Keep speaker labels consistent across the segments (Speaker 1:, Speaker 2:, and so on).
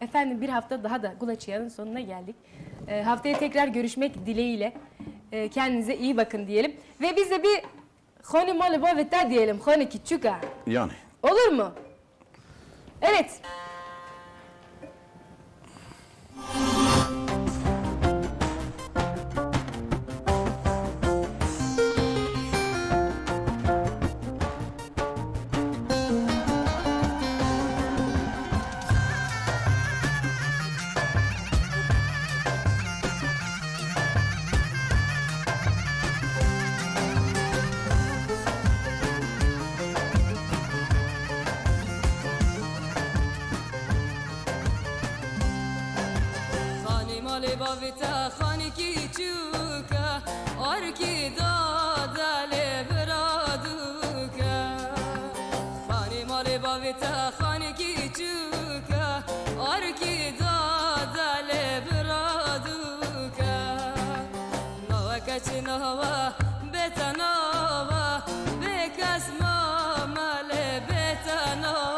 Speaker 1: Efendim bir hafta daha da Gulaçya'nın sonuna geldik. Haftaya tekrar görüşmek dileğiyle. Kendinize iyi bakın diyelim. Ve biz de bir Honi malı baveta diyelim. Honi küçüka.
Speaker 2: Yani.
Speaker 1: Olur mu? Evet.
Speaker 3: بابتا خانی کی چوکا آر کی دادل برادوکا خانی مال بابتا خانی کی چوکا آر کی دادل برادوکا نوا کچ نوا بتا نوا بکس ما مال بتا نوا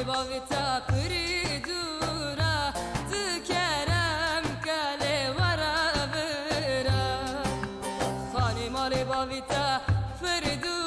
Speaker 3: بابتا پری دورا تکرم کله ورا برا خانی مال بابتا پری دورا